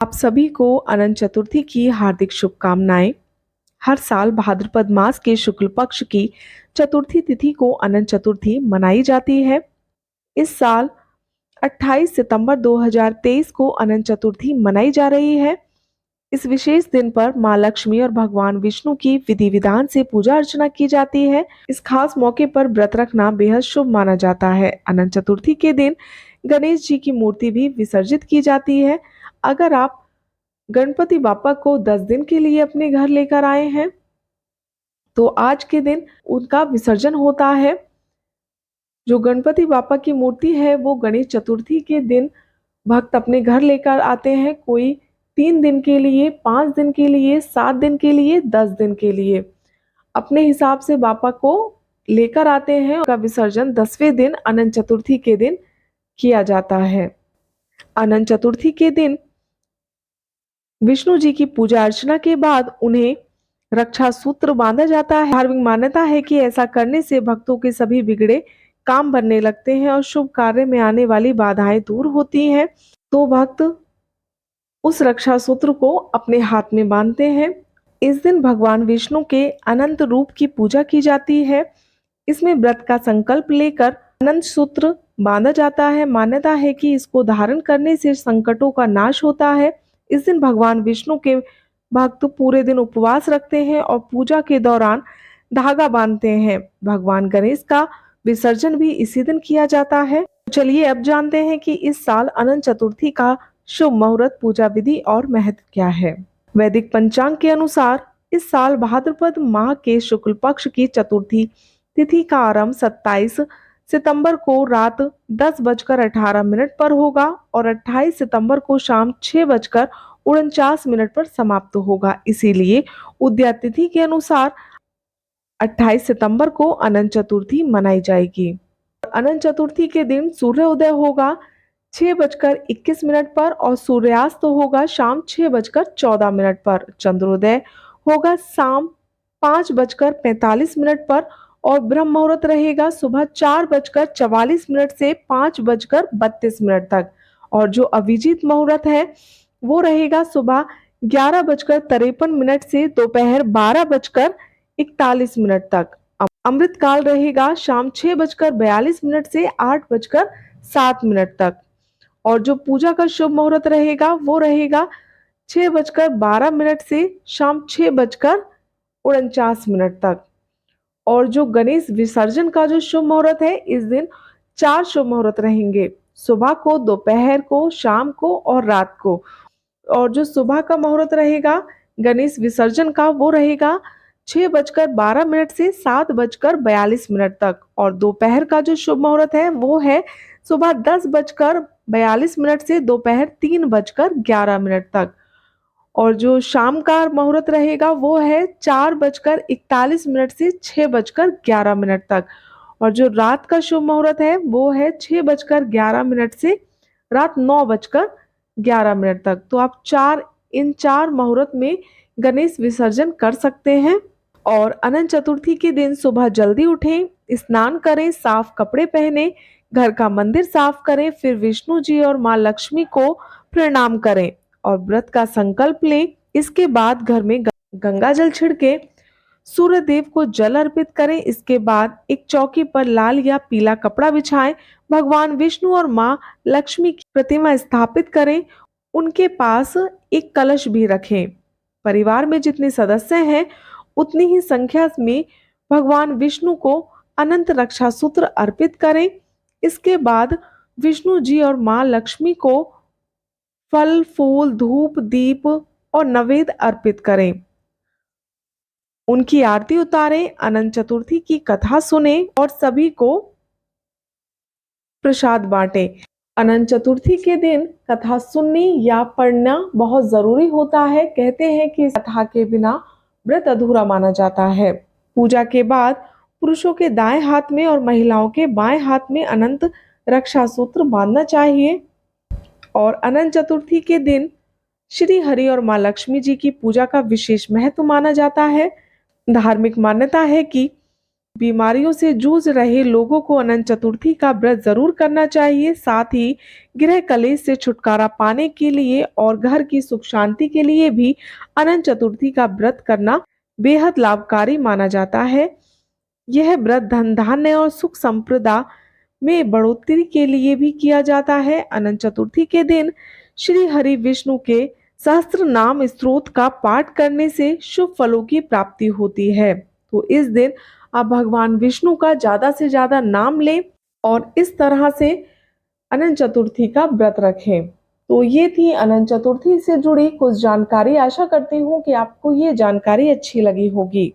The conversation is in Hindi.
आप सभी को अनंत चतुर्थी की हार्दिक शुभकामनाएं। हर साल भाद्रपद मास के शुक्ल पक्ष की चतुर्थी तिथि को अनंत चतुर्थी मनाई जाती है। इस साल 28 सितंबर 2023 को अनंत चतुर्थी मनाई जा रही है। इस विशेष दिन पर मां लक्ष्मी और भगवान विष्णु की विधि विधान से पूजा अर्चना की जाती है। इस खास मौके पर व्रत रखना बेहद शुभ माना जाता है। अनंत चतुर्थी के दिन गणेश जी की मूर्ति भी विसर्जित की जाती है। अगर आप गणपति बापा को 10 दिन के लिए अपने घर लेकर आए हैं तो आज के दिन उनका विसर्जन होता है। जो गणपति बापा की मूर्ति है वो गणेश चतुर्थी के दिन भक्त अपने घर लेकर आते हैं। कोई 3 दिन के लिए, 5 दिन के लिए, 7 दिन के लिए, 10 दिन के लिए अपने हिसाब से बापा को लेकर आते हैं। उनका विसर्जन 10वें दिन अनंत चतुर्थी के दिन किया जाता है। अनंत चतुर्थी के दिन विष्णु जी की पूजा अर्चना के बाद उन्हें रक्षा सूत्र बांधा जाता है। धार्मिक मान्यता है कि ऐसा करने से भक्तों के सभी बिगड़े काम बनने लगते हैं और शुभ कार्य में आने वाली बाधाएं दूर होती हैं। तो भक्त उस रक्षा सूत्र को अपने हाथ में बांधते हैं। इस दिन भगवान विष्णु के अनंत रूप की पूजा की जाती है। इसमें व्रत का संकल्प लेकर अनंत सूत्र बांधा जाता है। मान्यता है कि इसको धारण करने से संकटों का नाश होता है। इस दिन भगवान विष्णु के भक्त पूरे दिन उपवास रखते हैं और पूजा के दौरान धागा बांधते हैं। भगवान गणेश का विसर्जन भी इसी दिन किया जाता है। चलिए अब जानते हैं कि इस साल अनंत चतुर्थी का शुभ मुहूर्त, पूजा विधि और महत्व क्या है। वैदिक पंचांग के अनुसार इस साल भाद्रपद माह के शुक्ल पक्ष की चतुर्थी तिथि का आरंभ 27 सितंबर को रात 10:18 पर होगा और 28 सितंबर को शाम 6:49 पर समाप्त होगा। इसीलिए उदया तिथि के अनुसार 28 सितंबर को अनंत चतुर्थी मनाई जाएगी। अनंत चतुर्थी के दिन सूर्योदय होगा 6:21 पर और सूर्यास्त होगा शाम 6:14 पर। चंद्रोदय होगा शाम 5:45 पर और ब्रह्म मुहूर्त रहेगा सुबह 4:44 से 5:32 तक। और जो अभिजीत मुहूर्त है वो रहेगा सुबह 11:53 से दोपहर 12:41 तक। अमृत काल रहेगा शाम 6:42 से 8:07 तक। और जो पूजा का शुभ मुहूर्त रहेगा वो रहेगा 6:12 से शाम 6:49 तक। और जो गणेश विसर्जन का जो शुभ मुहूर्त है, इस दिन 4 शुभ मुहूर्त रहेंगे, सुबह को, दोपहर को, शाम को और रात को। और जो सुबह का मुहूर्त रहेगा गणेश विसर्जन का वो रहेगा 6:12 से 7:42 तक। और दोपहर का जो शुभ मुहूर्त है वो है सुबह 10:42 से दोपहर 3:11 तक। और जो शाम का मुहूर्त रहेगा वो है 4:41 से 6:11 तक। और जो रात का शुभ मुहूर्त है वो है 6:11 से रात 9:11 तक। तो आप इन चार मुहूर्त में गणेश विसर्जन कर सकते हैं। और अनंत चतुर्थी के दिन सुबह जल्दी उठें, स्नान करें, साफ कपड़े पहने, घर का मंदिर साफ करें, फिर विष्णु जी और मां लक्ष्मी को प्रणाम करें और व्रत का संकल्प लें। इसके बाद घर में गंगा जल छिड़के सूर्य देव को जल अर्पित करें। इसके बाद एक चौकी पर लाल या पीला कपड़ा बिछाएं, भगवान विष्णु और मां लक्ष्मी की प्रतिमा स्थापित करें, उनके पास एक कलश भी रखें। परिवार में जितने सदस्य हैं उतनी ही संख्या में भगवान विष्णु को अनंत रक्षा सूत्र अर्पित करें। इसके बाद विष्णु जी और मां लक्ष्मी को फल, फूल, धूप, दीप और नैवेद्य अर्पित करें, उनकी आरती उतारें, अनंत चतुर्थी की कथा सुने और सभी को प्रसाद बांटें। अनंत चतुर्थी के दिन कथा सुननी या पढ़ना बहुत जरूरी होता है। कहते हैं कि कथा के बिना व्रत अधूरा माना जाता है। पूजा के बाद पुरुषों के दाएं हाथ में और महिलाओं के बाएं हाथ में अनंत रक्षा सूत्र बांधना चाहिए। और अनंत चतुर्थी के दिन श्री हरि और मां लक्ष्मी जी की पूजा का विशेष महत्व माना जाता है। धार्मिक मान्यता है कि बीमारियों से जूझ रहे लोगों को अनंत चतुर्थी का व्रत जरूर करना चाहिए। साथ ही गृह कलेश से छुटकारा पाने के लिए और घर की सुख शांति के लिए भी अनंत चतुर्थी का व्रत करना बेहद लाभकारी माना जाता है। यह व्रत धन धान्य और सुख संपदा में बढ़ोतरी के लिए भी किया जाता है। अनंत चतुर्थी के दिन श्री हरि विष्णु के सहस्त्र नाम स्तोत्र का पाठ करने से शुभ फलों की प्राप्ति होती है। तो इस दिन आप भगवान विष्णु का ज्यादा से ज्यादा नाम लें और इस तरह से अनंत चतुर्थी का व्रत रखें। तो ये थी अनंत चतुर्थी से जुड़ी कुछ जानकारी। आशा करती हूँ कि आपको ये जानकारी अच्छी लगी होगी।